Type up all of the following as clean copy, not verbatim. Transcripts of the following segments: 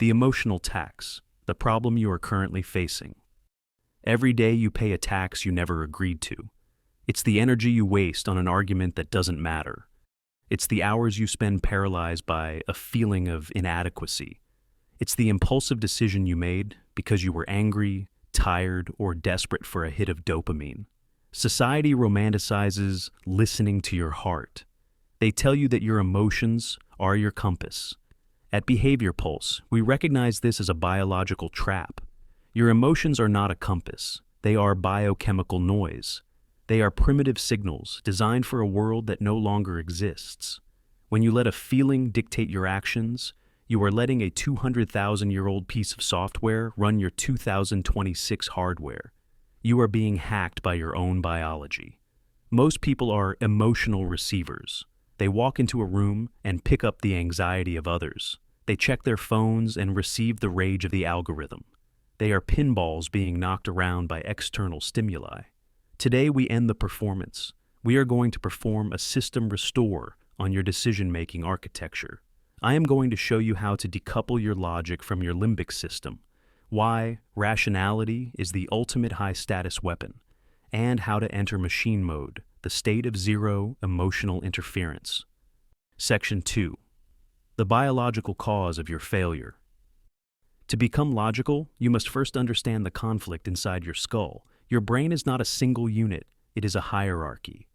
The emotional tax, the problem you are currently facing. Every day you pay a tax you never agreed to. It's the energy you waste on an argument that doesn't matter. It's the hours you spend paralyzed by a feeling of inadequacy. It's the impulsive decision you made because you were angry, tired, or desperate for a hit of dopamine. Society romanticizes listening to your heart. They tell you that your emotions are your compass. At Behavior Pulse, we recognize this as a biological trap. Your emotions are not a compass. They are biochemical noise. They are primitive signals designed for a world that no longer exists. When you let a feeling dictate your actions, you are letting a 200,000-year-old piece of software run your 2026 hardware. You are being hacked by your own biology. Most people are emotional receivers. They walk into a room and pick up the anxiety of others. They check their phones and receive the rage of the algorithm. They are pinballs being knocked around by external stimuli. Today we end the performance. We are going to perform a system restore on your decision-making architecture. I am going to show you how to decouple your logic from your limbic system, why rationality is the ultimate high-status weapon, and how to enter machine mode, the state of zero emotional interference. Section 2. The biological cause of your failure. To become logical, you must first understand the conflict inside your skull. Your brain is not a single unit, it is a hierarchy.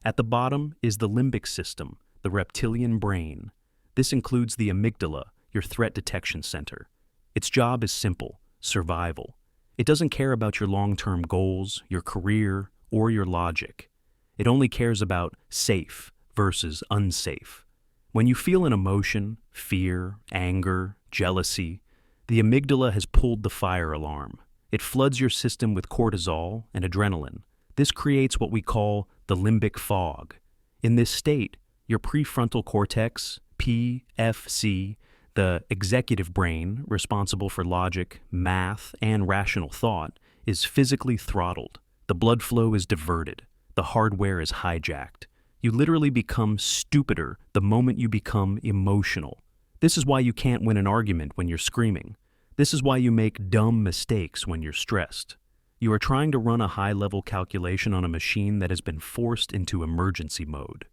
At the bottom is the limbic system, the reptilian brain. This includes the amygdala, your threat detection center. Its job is simple: survival. It doesn't care about your long-term goals, your career, or your logic. It only cares about safe versus unsafe. When you feel an emotion, fear, anger, jealousy, the amygdala has pulled the fire alarm. It floods your system with cortisol and adrenaline. This creates what we call the limbic fog. In this state, your prefrontal cortex, PFC, the executive brain responsible for logic, math, and rational thought, is physically throttled. The blood flow is diverted. The hardware is hijacked. You literally become stupider the moment you become emotional. This is why you can't win an argument when you're screaming. This is why you make dumb mistakes when you're stressed. You are trying to run a high-level calculation on a machine that has been forced into emergency mode.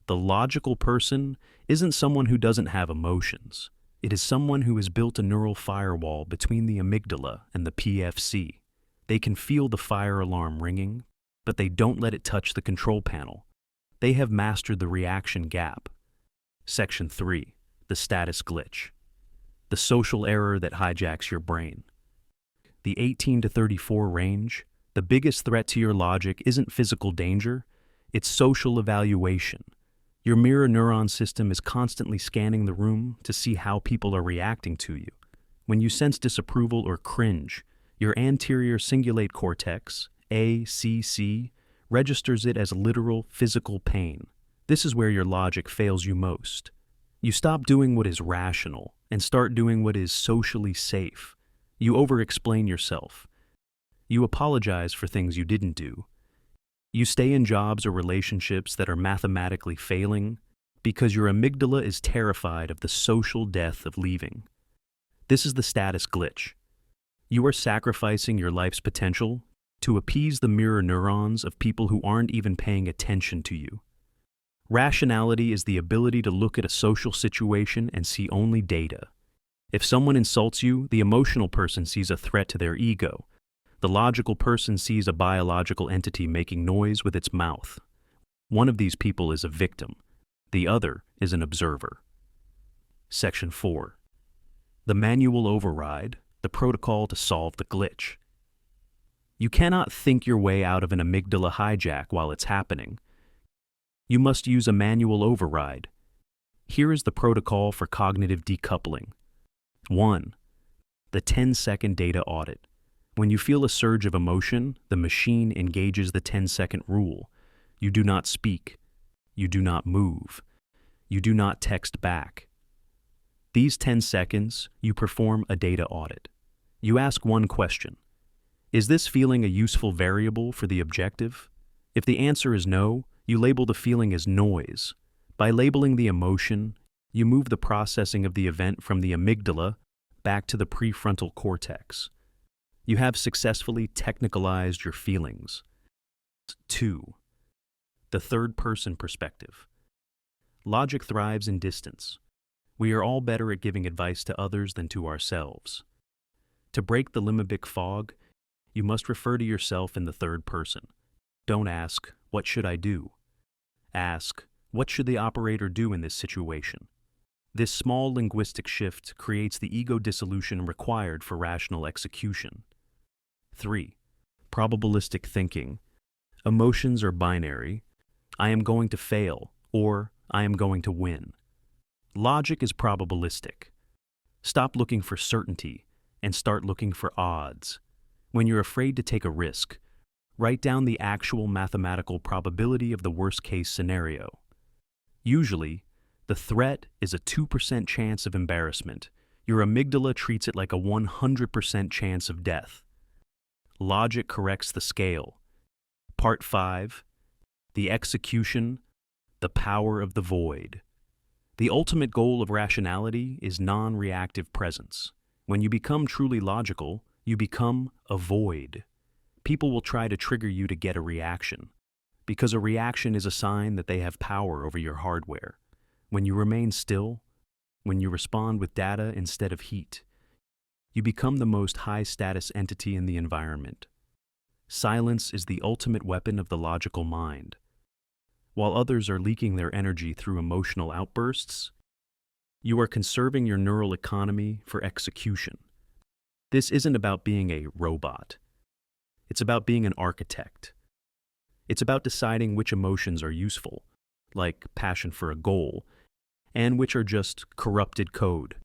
The logical person isn't someone who doesn't have emotions. It is someone who has built a neural firewall between the amygdala and the PFC. They can feel the fire alarm ringing, but they don't let it touch the control panel. They have mastered the reaction gap. Section 3. The status glitch. The social error that hijacks your brain. The 18 to 34 range, the biggest threat to your logic isn't physical danger, it's social evaluation. Your mirror neuron system is constantly scanning the room to see how people are reacting to you. When you sense disapproval or cringe, your anterior cingulate cortex, ACC, registers it as literal physical pain. This is where your logic fails you most. You stop doing what is rational and start doing what is socially safe. You over-explain yourself. You apologize for things you didn't do. You stay in jobs or relationships that are mathematically failing because your amygdala is terrified of the social death of leaving. This is the status glitch. You are sacrificing your life's potential to appease the mirror neurons of people who aren't even paying attention to you. Rationality is the ability to look at a social situation and see only data. If someone insults you, the emotional person sees a threat to their ego. The logical person sees a biological entity making noise with its mouth. One of these people is a victim. The other is an observer. Section 4. The manual override, the protocol to solve the glitch. You cannot think your way out of an amygdala hijack while it's happening. You must use a manual override. Here is the protocol for cognitive decoupling. 1. The 10-second data audit. When you feel a surge of emotion, the machine engages the 10-second rule. You do not speak. You do not move. You do not text back. These 10 seconds, you perform a data audit. You ask one question. Is this feeling a useful variable for the objective? If the answer is no, you label the feeling as noise. By labeling the emotion, you move the processing of the event from the amygdala, back to the prefrontal cortex. You have successfully technicalized your feelings. 2. The third-person perspective. Logic thrives in distance. We are all better at giving advice to others than to ourselves. To break the limbic fog, you must refer to yourself in the third person. Don't ask, "What should I do?" Ask, "What should the operator do in this situation?" This small linguistic shift creates the ego dissolution required for rational execution. 3. Probabilistic thinking. Emotions are binary. I am going to fail, or I am going to win. Logic is probabilistic. Stop looking for certainty and start looking for odds. When you're afraid to take a risk, write down the actual mathematical probability of the worst-case scenario. Usually, the threat is a 2% chance of embarrassment. Your amygdala treats it like a 100% chance of death. Logic corrects the scale. Part 5. The execution, the power of the void. The ultimate goal of rationality is non-reactive presence. When you become truly logical, you become a void. People will try to trigger you to get a reaction, because a reaction is a sign that they have power over your hardware. When you remain still, when you respond with data instead of heat, you become the most high-status entity in the environment. Silence is the ultimate weapon of the logical mind. While others are leaking their energy through emotional outbursts, you are conserving your neural economy for execution. This isn't about being a robot. It's about being an architect. It's about deciding which emotions are useful, like passion for a goal, and which are just corrupted code,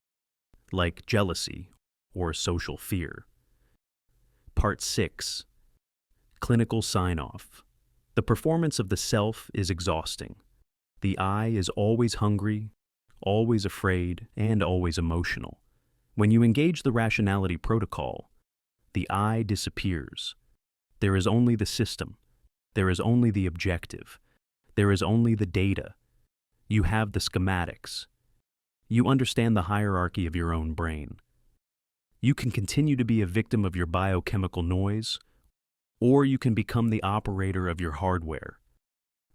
like jealousy or social fear. Part 6. Clinical sign-off. The performance of the self is exhausting. The I is always hungry, always afraid, and always emotional. When you engage the rationality protocol, the I disappears. There is only the system. There is only the objective. There is only the data. You have the schematics. You understand the hierarchy of your own brain. You can continue to be a victim of your biochemical noise, or you can become the operator of your hardware.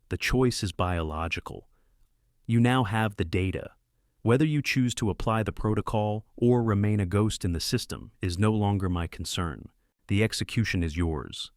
The choice is biological. You now have the data. Whether you choose to apply the protocol or remain a ghost in the system is no longer my concern. The execution is yours.